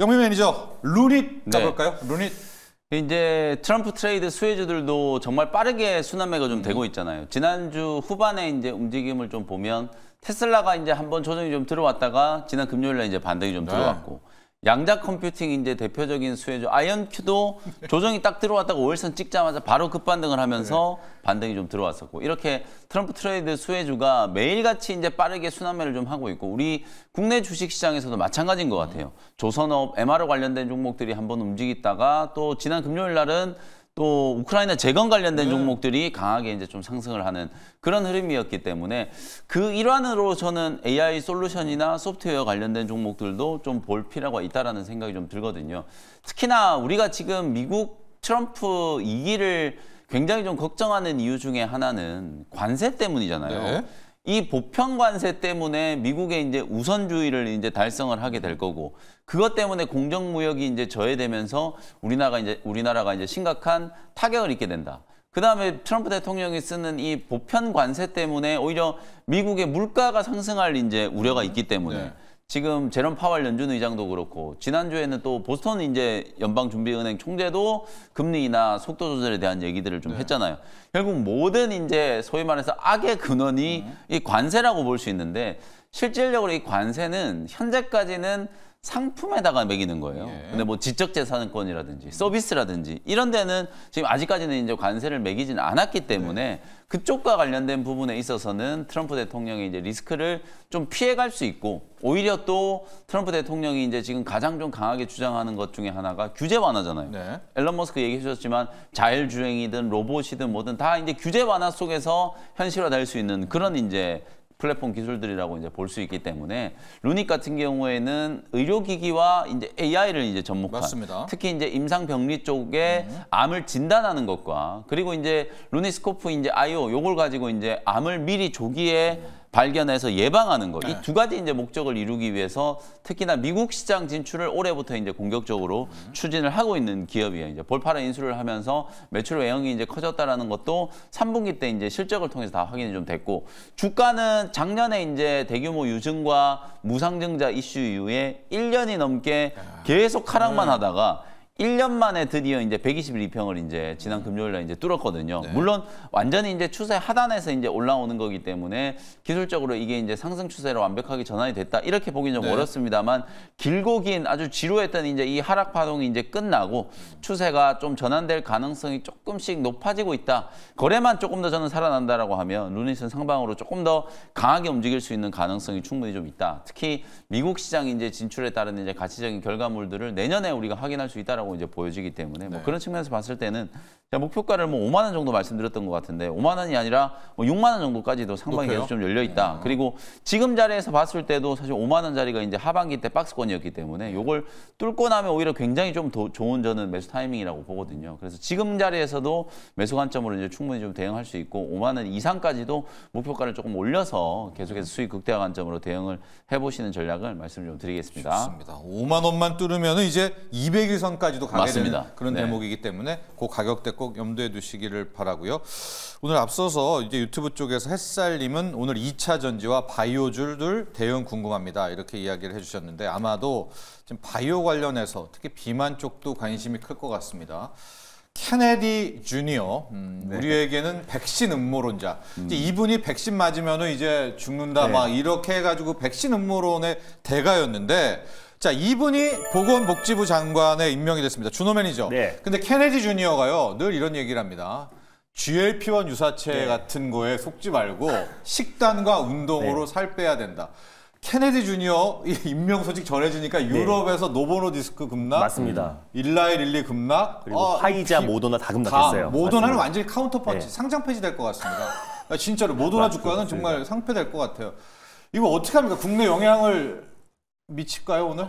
영민 매니저, 루닛 네. 가볼까요? 루닛. 이제 트럼프 트레이드 수혜주들도 정말 빠르게 순환매가 좀 되고 있잖아요. 지난주 후반에 이제 움직임을 좀 보면 테슬라가 이제 한번 조정이 좀 들어왔다가 지난 금요일에 이제 반등이 좀 네. 들어왔고 양자 컴퓨팅 이제 대표적인 수혜주 아이언큐도 조정이 딱 들어왔다가 5일선 찍자마자 바로 급반등을 하면서 반등이 좀 들어왔었고 이렇게 트럼프 트레이드 수혜주가 매일같이 이제 빠르게 순환매를 좀 하고 있고 우리 국내 주식 시장에서도 마찬가지인 것 같아요. 조선업, MRO 관련된 종목들이 한번 움직이다가 또 지난 금요일 날은 또 우크라이나 재건 관련된 종목들이 강하게 이제 좀 상승을 하는 그런 흐름이었기 때문에 그 일환으로 저는 AI 솔루션이나 소프트웨어 관련된 종목들도 좀 볼 필요가 있다라는 생각이 좀 들거든요. 특히나 우리가 지금 미국 트럼프 2기를 굉장히 좀 걱정하는 이유 중에 하나는 관세 때문이잖아요. 네. 이 보편 관세 때문에 미국의 이제 우선주의를 이제 달성을 하게 될 거고 그것 때문에 공정 무역이 이제 저해되면서 우리나라가 이제 심각한 타격을 입게 된다. 그다음에 트럼프 대통령이 쓰는 이 보편 관세 때문에 오히려 미국의 물가가 상승할 이제 우려가 있기 때문에 네. 지금 제롬 파월 연준 의장도 그렇고 지난주에는 또 보스턴 이제 연방준비은행 총재도 금리 인하 속도 조절에 대한 얘기들을 좀 했잖아요. 결국 모든 이제 소위 말해서 악의 근원이 이 관세라고 볼 수 있는데 실질적으로 이 관세는 현재까지는 상품에다가 매기는 거예요. 예. 근데 뭐 지적재산권이라든지 서비스라든지 이런 데는 지금 아직까지는 이제 관세를 매기진 않았기 때문에 그쪽과 관련된 부분에 있어서는 트럼프 대통령이 이제 리스크를 좀 피해갈 수 있고 오히려 또 트럼프 대통령이 이제 지금 가장 좀 강하게 주장하는 것 중에 하나가 규제 완화잖아요. 네. 앨런 머스크 얘기해 주셨지만 자율주행이든 로봇이든 뭐든 다 이제 규제 완화 속에서 현실화될 수 있는 그런 이제 플랫폼 기술들이라고 이제 볼 수 있기 때문에 루닛 같은 경우에는 의료기기와 이제 AI를 이제 접목한 맞습니다. 특히 이제 임상병리 쪽에 암을 진단하는 것과 그리고 이제 루닛스코프 이제 IO 요걸 가지고 이제 암을 미리 조기에 발견해서 예방하는 것. 이 두 가지 이제 목적을 이루기 위해서 특히나 미국 시장 진출을 올해부터 이제 공격적으로 추진을 하고 있는 기업이에요. 이제 볼파라 인수를 하면서 매출 외형이 이제 커졌다라는 것도 3분기 때 이제 실적을 통해서 다 확인이 좀 됐고 주가는 작년에 이제 대규모 유증과 무상증자 이슈 이후에 1년이 넘게 계속 하락만 하다가 1년 만에 드디어 이제 121평을 이제 지난 금요일에 이제 뚫었거든요. 네. 물론 완전히 이제 추세 하단에서 이제 올라오는 거기 때문에 기술적으로 이게 이제 상승 추세로 완벽하게 전환이 됐다. 이렇게 보기는 좀 네. 어렵습니다만 길고 긴 아주 지루했던 이제 이 하락 파동이 이제 끝나고 추세가 좀 전환될 가능성이 조금씩 높아지고 있다. 거래만 조금 더 저는 살아난다라고 하면 루닛은 상방으로 조금 더 강하게 움직일 수 있는 가능성이 충분히 좀 있다. 특히 미국 시장 이제 진출에 따른 이제 가치적인 결과물들을 내년에 우리가 확인할 수 있다라고 이제 보여지기 때문에 뭐 네. 그런 측면에서 봤을 때는 제가 목표가를 뭐 5만 원 정도 말씀드렸던 것 같은데 5만 원이 아니라 뭐 6만 원 정도까지도 상방이 높여요? 계속 좀 열려 있다. 그리고 지금 자리에서 봤을 때도 사실 5만 원짜리가 이제 하반기 때 박스권이었기 때문에 이걸 뚫고 나면 오히려 굉장히 좀 더 좋은 저는 매수 타이밍이라고 보거든요. 그래서 지금 자리에서도 매수 관점으로 이제 충분히 좀 대응할 수 있고 5만 원 이상까지도 목표가를 조금 올려서 계속해서 수익 극대화 관점으로 대응을 해보시는 전략을 말씀을 좀 드리겠습니다. 좋습니다. 5만 원만 뚫으면 이제 200일선까지도 가게 맞습니다. 되는 그런 네. 대목이기 때문에 그 가격대 꼭 염두에 두시기를 바라고요. 오늘 앞서서 이제 유튜브 쪽에서 햇살님은 오늘 2차 전지와 바이오주들 대응 궁금합니다. 이렇게 이야기를 해주셨는데 아마도 지금 바이오 관련해서 특히 비만 쪽도 관심이 클 것 같습니다. 케네디 주니어, 우리에게는 백신 음모론자. 이제 이분이 백신 맞으면은 이제 죽는다 네. 막 이렇게 해가지고 백신 음모론의 대가였는데 자, 이분이 보건복지부 장관에 임명이 됐습니다. 준호 매니저. 네. 근데 케네디 주니어가요, 늘 이런 얘기를 합니다. GLP-1 유사체 같은 거에 속지 말고 식단과 운동으로 살 빼야 된다. 케네디 주니어 이 임명 소식 전해지니까 유럽에서 노보노디스크 급락, 맞습니다. 일라이 릴리 급락, 그리고 화이자, 모더나 다 급락했어요. 모더나는 맞습니다. 완전히 카운터펀치, 상장 폐지될 것 같습니다. 진짜로 모더나 주가는 정말 상폐될 것 같아요. 이거 어떻게 합니까? 국내 영향을 미칠까요 오늘?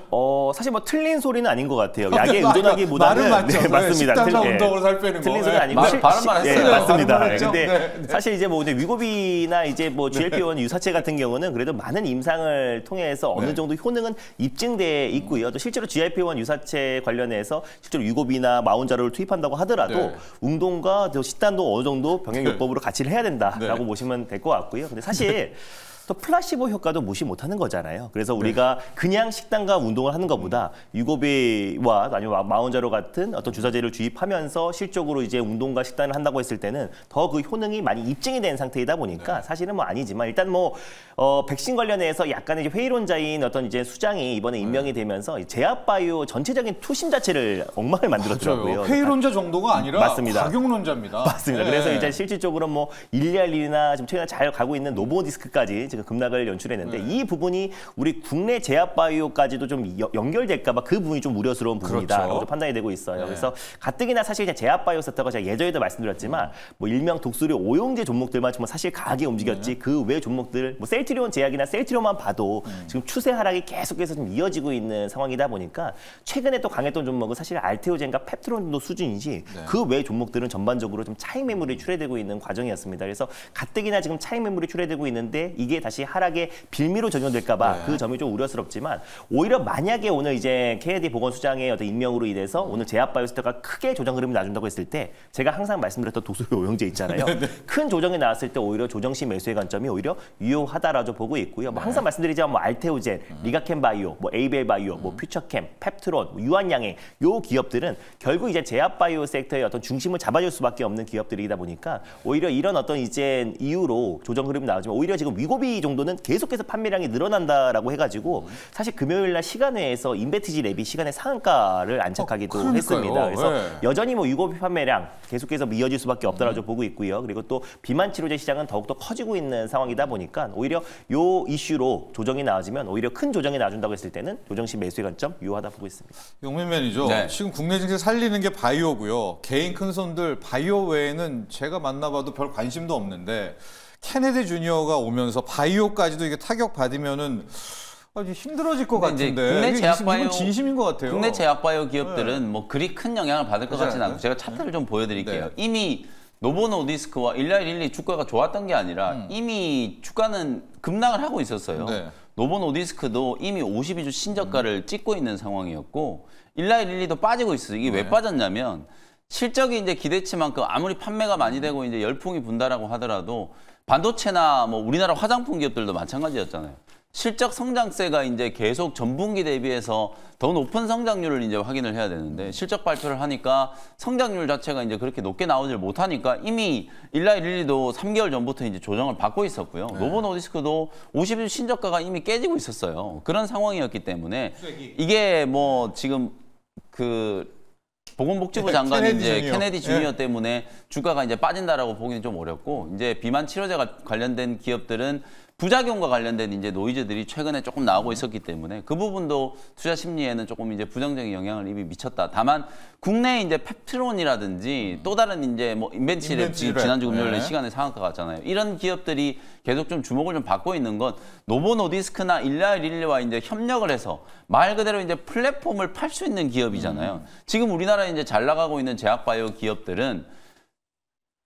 사실 뭐 틀린 소리는 아닌 것 같아요. 약에 의존하기보다는 말은 맞죠. 네, 맞습니다. 식단과 운동으로 살 빼는 거. 틀린 소리 아니고 발음만 했어요. 맞습니다. 발음만 했죠? 근데 네. 사실 이제 뭐 위고비나 이제 뭐 GLP-1 유사체 같은 경우는 그래도 많은 임상을 통해서 어느 정도 효능은 입증돼 있고요. 또 실제로 GLP-1 유사체 관련해서 실제로 위고비나 마운자로를 투입한다고 하더라도 운동과 또 식단도 어느 정도 병행요법으로 같이 해야 된다라고 보시면 될 것 같고요. 근데 사실 또 플라시보 효과도 무시 못하는 거잖아요. 그래서 우리가 그냥 식단과 운동을 하는 것보다 유고비와 아니면 마운자로 같은 어떤 주사제를 주입하면서 실적으로 이제 운동과 식단을 한다고 했을 때는 더 그 효능이 많이 입증이 된 상태이다 보니까 사실은 뭐 아니지만 일단 뭐 백신 관련해서 약간의 회의론자인 어떤 이제 수장이 이번에 임명이 되면서 제약바이오 전체적인 투심 자체를 엉망을 만들었더라고요. 회의론자 정도가 아니라 맞습니다. 각용론자입니다. 맞습니다. 네. 그래서 이제 실질적으로 뭐 일리알리나 지금 최근에 잘 가고 있는 노보디스크까지 지금 급락을 연출했는데 이 부분이 우리 국내 제약바이오까지도 좀 연결될까봐 그 부분이 좀 우려스러운 부분이다라고 좀 판단이 되고 있어요. 그래서 가뜩이나 사실 제약바이오 섹터가 제가 예전에도 말씀드렸지만 뭐 일명 독수리 오용제 종목들만 정말 사실 강하게 움직였지 그 외 종목들 뭐 셀트리온 제약이나 셀트리온만 봐도 지금 추세 하락이 계속해서 좀 이어지고 있는 상황이다 보니까 최근에 또 강했던 종목은 사실 알테오젠과 펩트론 정도 수준이지 그 외 종목들은 전반적으로 좀 차익 매물이 출회되고 있는 과정이었습니다. 그래서 가뜩이나 지금 차익 매물이 출회되고 있는데 이게 다시 하락의 빌미로 적용될까봐 그 점이 좀 우려스럽지만 오히려 만약에 오늘 이제 케네디 보건수장의 어떤 임명으로 인해서 오늘 제약바이오스터가 크게 조정 흐름이 나준다고 했을 때 제가 항상 말씀드렸던 독수리 오용제 있잖아요. 큰 조정이 나왔을 때 오히려 조정 시 매수의 관점이 오히려 유효하다라고 보고 있고요. 뭐 항상 말씀드리지만 뭐 알테오젠, 리가캠바이오, 뭐 에이벨바이오, 뭐 퓨처캠, 펩트론, 뭐 유한양행 요 기업들은 결국 이제 제약바이오 섹터의 어떤 중심을 잡아줄 수밖에 없는 기업들이다 보니까 오히려 이런 어떤 이제 이유로 조정 흐름이 나오지만 오히려 지금 위고비 정도는 계속해서 판매량이 늘어난다라고 해가지고 사실 금요일 날 시간회에서 인베티지 랩이 시간에 상한가를 안착하기도 했습니다. 그래서 여전히 뭐 위고비 판매량 계속해서 이어질 수밖에 없다라고 보고 있고요. 그리고 또 비만 치료제 시장은 더욱더 커지고 있는 상황이다 보니까 오히려 요 이슈로 조정이 나와지면 오히려 큰 조정이 나와준다고 했을 때는 조정 시 매수의 관점 유효하다 보고 있습니다. 용민 매니저, 지금 국내 증시 살리는 게 바이오고요. 개인 큰 손들 바이오 외에는 제가 만나봐도 별 관심도 없는데 케네디 주니어가 오면서 바이오까지도 이게 타격 받으면은 아주 힘들어질 것 같은데. 국내 제약바이오 진심인 것 같아요. 국내 제약바이오 기업들은 뭐 그리 큰 영향을 받을 것 같지는 않고 제가 차트를 좀 보여드릴게요. 이미 노보노디스크와 일라이릴리 주가가 좋았던 게 아니라 이미 주가는 급락을 하고 있었어요. 노보노디스크도 이미 52주 신저가를 찍고 있는 상황이었고 일라이릴리도 빠지고 있어요. 이게 왜 빠졌냐면 실적이 이제 기대치만큼 아무리 판매가 많이 되고 이제 열풍이 분다라고 하더라도 반도체나 뭐 우리나라 화장품 기업들도 마찬가지였잖아요. 실적 성장세가 이제 계속 전분기 대비해서 더 높은 성장률을 이제 확인을 해야 되는데 실적 발표를 하니까 성장률 자체가 이제 그렇게 높게 나오질 못하니까 이미 일라이릴리도 3개월 전부터 이제 조정을 받고 있었고요. 노보노디스크도 50일 신저가가 이미 깨지고 있었어요. 그런 상황이었기 때문에 이게 뭐 지금 그 보건복지부 장관이 이제 케네디 주니어 때문에 주가가 이제 빠진다라고 보기는 좀 어렵고 이제 비만 치료제가 관련된 기업들은 부작용과 관련된 이제 노이즈들이 최근에 조금 나오고 있었기 때문에 그 부분도 투자 심리에는 조금 이제 부정적인 영향을 이미 미쳤다. 다만 국내 이제 펩트론이라든지 또 다른 이제 뭐 인벤치랩 지난주 금요일에 시간에 상한가 갔잖아요. 이런 기업들이 계속 좀 주목을 좀 받고 있는 건 노보노디스크나 일라이릴리와 이제 협력을 해서 말 그대로 이제 플랫폼을 팔 수 있는 기업이잖아요. 지금 우리나라에 이제 잘 나가고 있는 제약바이오 기업들은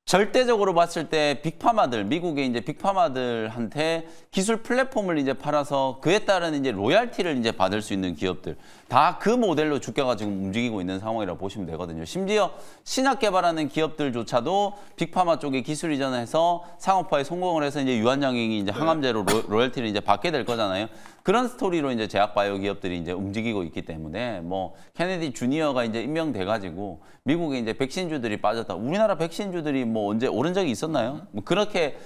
절대적으로 봤을 때 빅파마들, 미국의 이제 빅파마들한테 기술 플랫폼을 이제 팔아서 그에 따른 이제 로얄티를 이제 받을 수 있는 기업들. 다 그 모델로 주가가 지금 움직이고 있는 상황이라고 보시면 되거든요. 심지어 신약 개발하는 기업들조차도 빅파마 쪽에 기술 이전을 해서 상업화에 성공을 해서 이제 유한양행이 이제 항암제로 로얄티를 이제 받게 될 거잖아요. 그런 스토리로 이제 제약바이오 기업들이 이제 움직이고 있기 때문에 뭐 케네디 주니어가 이제 임명돼 가지고 미국에 이제 백신주들이 빠졌다. 우리나라 백신주들이 뭐 언제 오른 적이 있었나요? 뭐 그렇게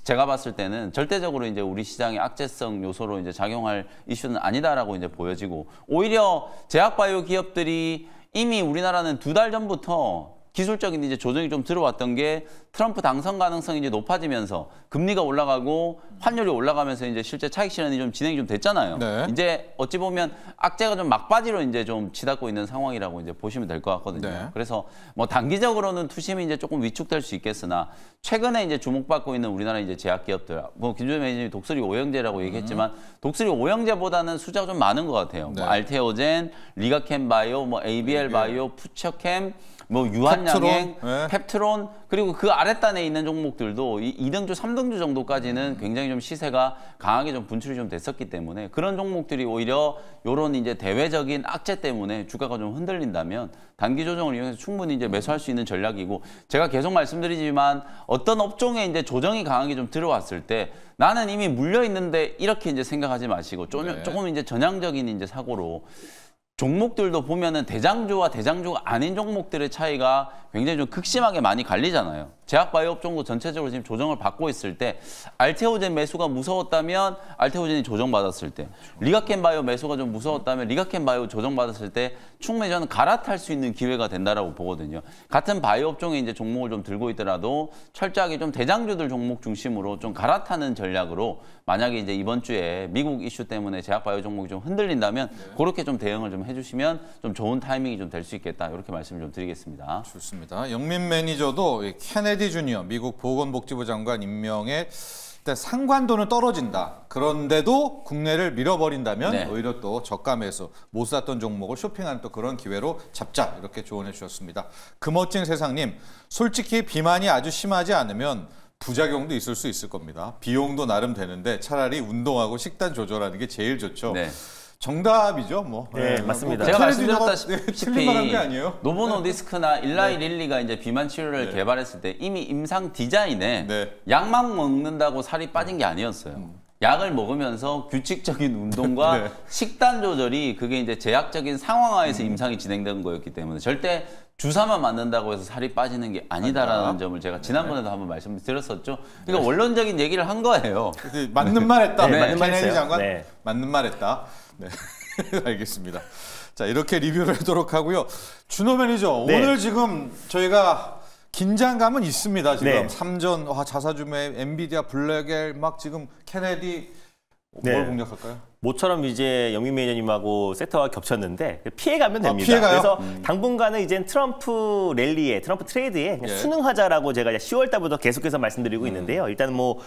제가 봤을 때는 절대적으로 이제 우리 시장의 악재성 요소로 이제 작용할 이슈는 아니다라고 이제 보여지고 오히려 제약바이오 기업들이 이미 우리나라는 2달 전부터 기술적인 이제 조정이 좀 들어왔던 게 트럼프 당선 가능성이 이제 높아지면서 금리가 올라가고 환율이 올라가면서 이제 실제 차익 실현이 좀 진행이 좀 됐잖아요. 네. 이제 어찌 보면 악재가 좀 막바지로 이제 좀 치닫고 있는 상황이라고 이제 보시면 될 것 같거든요. 네. 그래서 뭐 단기적으로는 투심이 이제 조금 위축될 수 있겠으나 최근에 이제 주목받고 있는 우리나라 이제 제약 기업들, 뭐 김종현 매니저님이 독수리 오형제라고 얘기했지만 독수리 오형제보다는 숫자가 좀 많은 것 같아요. 네. 뭐 알테오젠, 리가캠 바이오, 뭐 ABL 바이오, 푸처캠, 뭐 유한양행, 네. 펩트론 그리고 그 아랫단에 있는 종목들도 이 2등주, 3등주 정도까지는 굉장히 좀 시세가 강하게 좀 분출이 좀 됐었기 때문에 그런 종목들이 오히려 이런 이제 대외적인 악재 때문에 주가가 좀 흔들린다면 단기 조정을 이용해서 충분히 이제 매수할 수 있는 전략이고 제가 계속 말씀드리지만 어떤 업종에 이제 조정이 강하게 좀 들어왔을 때 나는 이미 물려 있는데 이렇게 이제 생각하지 마시고 조금 이제 전향적인 이제 사고로 종목들도 보면은 대장주와 대장주가 아닌 종목들의 차이가 굉장히 좀 극심하게 많이 갈리잖아요. 제약바이오 업종도 전체적으로 지금 조정을 받고 있을 때 알테오젠 매수가 무서웠다면 알테오젠이 조정받았을 때 리가켄 바이오 매수가 좀 무서웠다면 리가켄 바이오 조정받았을 때 충분히 저는 갈아탈 수 있는 기회가 된다라고 보거든요. 같은 바이오 업종에 이제 종목을 좀 들고 있더라도 철저하게 좀 대장주들 종목 중심으로 좀 갈아타는 전략으로 만약에 이제 이번 주에 미국 이슈 때문에 제약바이오 종목이 좀 흔들린다면 그렇게 좀 대응을 좀 해주시면 좀 좋은 타이밍이 좀 될 수 있겠다 이렇게 말씀을 좀 드리겠습니다. 좋습니다. 영민 매니저도 이 케네디 주니어 미국 보건복지부 장관 임명에 일단 상관도는 떨어진다. 그런데도 국내를 밀어버린다면 네. 오히려 또 저가 매수 못 샀던 종목을 쇼핑하는 또 그런 기회로 잡자 이렇게 조언해 주셨습니다. 그 멋진 세상님, 솔직히 비만이 아주 심하지 않으면 부작용도 있을 수 있을 겁니다. 비용도 나름 되는데 차라리 운동하고 식단 조절하는 게 제일 좋죠. 네. 정답이죠, 뭐. 네, 맞습니다. 제가 틀린 말씀드렸다시피 말한 게 아니에요. 노보노디스크나 일라이 릴리가 이제 비만 치료를 개발했을 때 이미 임상 디자인에 네. 약만 먹는다고 살이 빠진 게 아니었어요. 약을 먹으면서 규칙적인 운동과 네. 식단 조절이 그게 이제 제약적인 상황하에서 임상이 진행된 거였기 때문에 절대 주사만 맞는다고 해서 살이 빠지는 게 아니다라는 점을 제가 지난번에도 한번 말씀드렸었죠. 그러니까 원론적인 얘기를 한 거예요. 맞는 말 했다. 네, 맞는 말 케네디 했어요. 장관 네. 맞는 말 했다. 네. 알겠습니다. 자, 이렇게 리뷰를 하도록 하고요. 준호 매니저, 네. 오늘 지금 저희가 긴장감은 있습니다. 지금 네. 3전 자사주매 엔비디아, 블랙엘 막 지금 케네디 뭘 네. 공략할까요? 모처럼 이제 영민 매니저님하고 세터가 겹쳤는데 피해가면 됩니다. 피해가요? 그래서 당분간은 이제 트럼프 랠리에, 트럼프 트레이드에 그냥 예. 순응하자라고 제가 10월 달부터 계속해서 말씀드리고 있는데요. 일단 뭐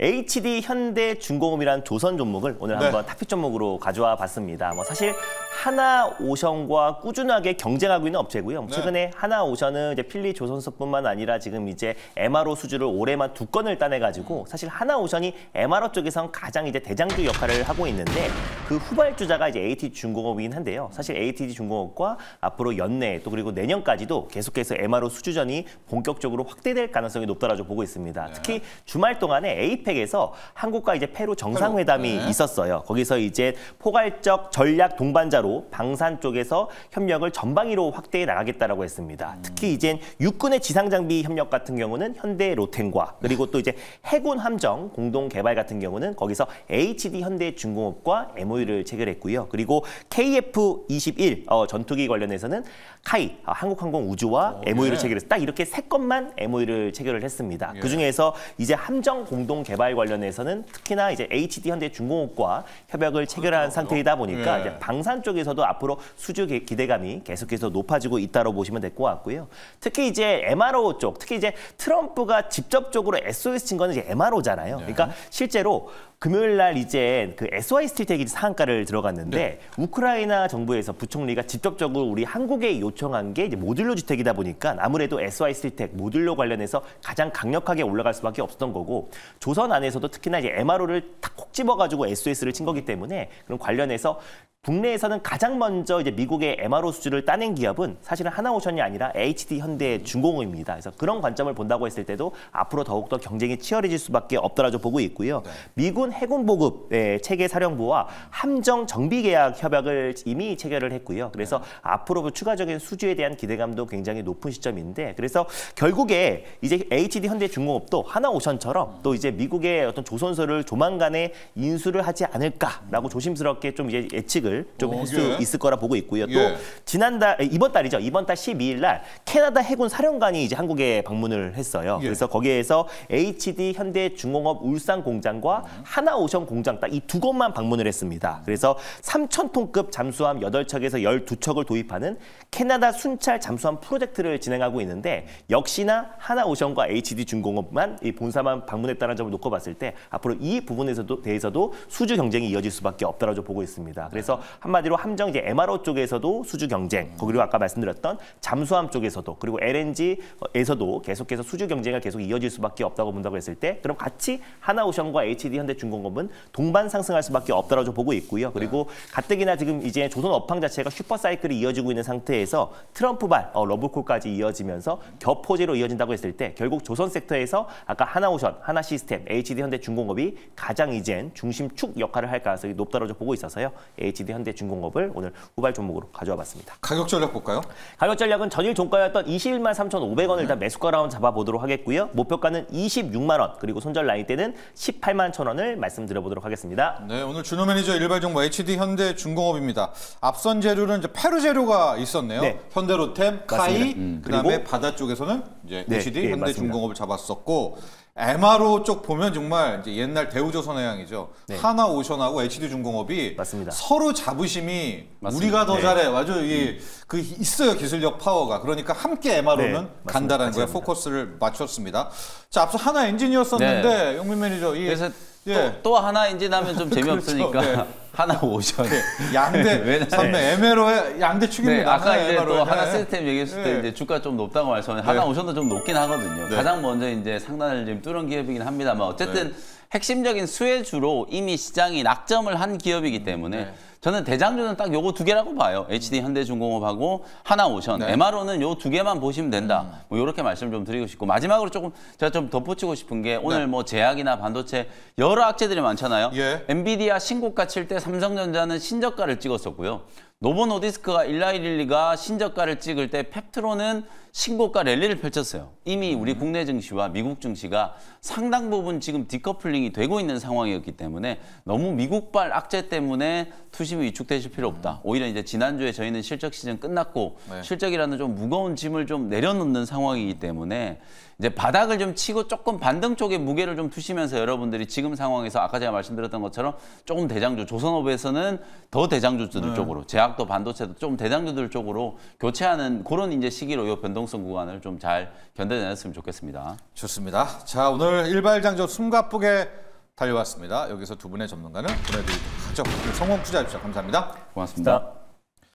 HD 현대중공업이라는 조선 종목을 오늘 네. 한번 탑픽 종목으로 가져와 봤습니다. 뭐 사실 하나오션과 꾸준하게 경쟁하고 있는 업체고요. 네. 최근에 하나오션은 이제 필리 조선소뿐만 아니라 지금 이제 MRO 수주를 올해만 2건을 따내가지고 사실 하나오션이 MRO 쪽에선 가장 이제 대장주 역할을 하고 있는데 그 후발주자가 이제 AT중공업이긴 한데요. 사실 AT중공업과 앞으로 연내 또 그리고 내년까지도 계속해서 MRO 수주전이 본격적으로 확대될 가능성이 높다라고 보고 있습니다. 네. 특히 주말 동안에 에이펙에서 한국과 이제 페루 정상회담이 네. 있었어요. 거기서 이제 포괄적 전략 동반자로 방산 쪽에서 협력을 전방위로 확대해 나가겠다라고 했습니다. 특히 이제 육군의 지상 장비 협력 같은 경우는 현대 로텐과 그리고 또 이제 해군 함정 공동 개발 같은 경우는 거기서 HD 현대중공업과 MOU를 체결했고요. 그리고 KF-21 전투기 관련해서는 카이 한국항공우주와 MOU를 체결해서 딱 이렇게 3건만 MOU를 체결을 했습니다. 예. 그 중에서 이제 함정 공동 개발 관련해서는 특히나 이제 HD 현대중공업과 협약을 체결한 상태이다 보니까 예. 이제 방산 쪽에서도 앞으로 수주 기대감이 계속해서 높아지고 있다고 보시면 될 것 같고요. 특히 이제 MRO 쪽, 특히 이제 트럼프가 직접적으로 SOS 친 거는 이제 MRO잖아요. 그러니까 실제로 금요일 날 이제 그 SY 스틸텍이 상한가를 들어갔는데 우크라이나 정부에서 부총리가 직접적으로 우리 한국에 요청한 게 이제 모듈러 주택이다 보니까 아무래도 SY 스틸텍 모듈러 관련해서 가장 강력하게 올라갈 수밖에 없었던 거고 조선 안에서도 특히나 이제 MRO를 탁 콕 집어가지고 SOS를 친 거기 때문에 그런 관련해서 국내에서는 가장 먼저 이제 미국의 MRO 수주를 따낸 기업은 사실은 하나오션이 아니라 HD 현대중공업입니다. 그래서 그런 관점을 본다고 했을 때도 앞으로 더욱더 경쟁이 치열해질 수밖에 없다라고 보고 있고요. 네. 미군 해군 보급 체계 사령부와 함정 정비 계약 협약을 이미 체결을 했고요. 그래서 앞으로 추가적인 수주에 대한 기대감도 굉장히 높은 시점인데, 그래서 결국에 이제 HD 현대중공업도 하나오션처럼 또 이제 미국의 어떤 조선소를 조만간에 인수를 하지 않을까라고 조심스럽게 좀 이제 예측을 좀 할 수 있을 거라 보고 있고요. 또 예. 이번 달이죠. 이번 달 12일 날 캐나다 해군 사령관이 이제 한국에 방문을 했어요. 예. 그래서 거기에서 HD 현대중공업 울산 공장과 하나오션 공장 딱 이 두 곳만 방문을 했습니다. 그래서 3,000톤급 잠수함 8척에서 12척을 도입하는 캐나다 순찰 잠수함 프로젝트를 진행하고 있는데, 역시나 하나오션과 HD중공업만 이 본사만 방문했다는 점을 놓고 봤을 때 앞으로 이 부분에서도 대해서도 수주 경쟁이 이어질 수밖에 없다라고 보고 있습니다. 그래서 한마디로 함정 이제 MRO 쪽에서도 수주 경쟁, 그리고 아까 말씀드렸던 잠수함 쪽에서도, 그리고 LNG에서도 계속해서 수주 경쟁을 계속 이어질 수밖에 없다고 본다고 했을 때, 그럼 같이 하나오션과 HD 현대중공업은 동반 상승할 수밖에 없다라고 보고 있고요. 그리고 가뜩이나 지금 이제 조선 업황 자체가 슈퍼 사이클이 이어지고 있는 상태에서 트럼프발 러브콜까지 이어지면서 겹호재로 이어진다고 했을 때, 결국 조선 섹터에서 아까 하나오션, 하나시스템, HD 현대중공업이 가장 이젠 중심축 역할을 할 가능성이 높다라고 보고 있어서요. HD 현대중공업을 오늘 후발 종목으로 가져와 봤습니다. 가격 전략 볼까요? 가격 전략은 전일 종가였던 21만 3,500원을 일단 매수가로 한번 잡아보도록 하겠고요. 목표가는 26만 원, 그리고 손절 라인 때는 18만 1,000원을 말씀드려보도록 하겠습니다. 네, 오늘 준호 매니저 일발 정보 HD 현대중공업입니다. 앞선 재료는 이제 페루 재료가 있었네요. 네. 현대로템, 카이, 그다음에 그리고 바다 쪽에서는 이제 네, HD 예, 현대중공업을 잡았었고, MRO 쪽 보면 정말 이제 옛날 대우조선해양이죠. 네. 하나오션하고 HD중공업이 맞습니다. 서로 자부심이 맞습니다. 우리가 더 네. 잘해. 맞아요. 그 있어요, 기술력 파워가. 그러니까 함께 MRO는 네, 간다라는 거에 맞습니다. 포커스를 맞췄습니다. 자, 앞서 하나 엔지니어였었는데 영민 매니저 그래서 예. 또 하나 엔진하면 좀 재미없으니까 그렇죠. 네. 하나오션. 양대 왜냐면- 선배 MLO의 양대 네, 축입니다. 아까 이제 또 MLO. 하나 네. 시스템 얘기했을 때 네. 이제 주가 좀 높다고 말씀하셨는데 하나 오션도 좀 높긴 하거든요. 네. 가장 먼저 이제 상단을 지금 뚫은 기업이긴 합니다만 어쨌든 핵심적인 수혜주로 이미 시장이 낙점을 한 기업이기 때문에 저는 대장주는 딱 요거 두 개라고 봐요. HD 현대중공업하고 하나오션. 네. MRO는 요 두 개만 보시면 된다. 뭐 이렇게 말씀 좀 드리고 싶고, 마지막으로 조금 제가 좀 덧붙이고 싶은 게 오늘 네. 뭐 제약이나 반도체 여러 악재들이 많잖아요. 예. 엔비디아 신고가 칠 때 삼성전자는 신저가를 찍었었고요. 노보노디스크가 일라이릴리가 신저가를 찍을 때 펩트론은 신고가 랠리를 펼쳤어요. 이미 우리 국내 증시와 미국 증시가 상당 부분 지금 디커플링이 되고 있는 상황이었기 때문에 너무 미국발 악재 때문에 투심이 위축되실 필요 없다. 오히려 이제 지난주에 저희는 실적 시즌 끝났고 네. 실적이라는 좀 무거운 짐을 좀 내려놓는 상황이기 때문에 이제 바닥을 좀 치고 조금 반등 쪽에 무게를 좀 두시면서 여러분들이 지금 상황에서 아까 제가 말씀드렸던 것처럼 조금 대장주, 조선업에서는 더 대장주들 쪽으로, 제약도 반도체도 좀 대장주들 쪽으로 교체하는 그런 이제 시기로 이 변동성 구간을 좀 잘 견뎌내셨으면 좋겠습니다. 좋습니다. 자, 오늘 일발장전 숨가쁘게 달려왔습니다. 여기서 두 분의 전문가는 보내드리도록 하죠. 오늘 성공 투자해주셔서 감사합니다. 고맙습니다.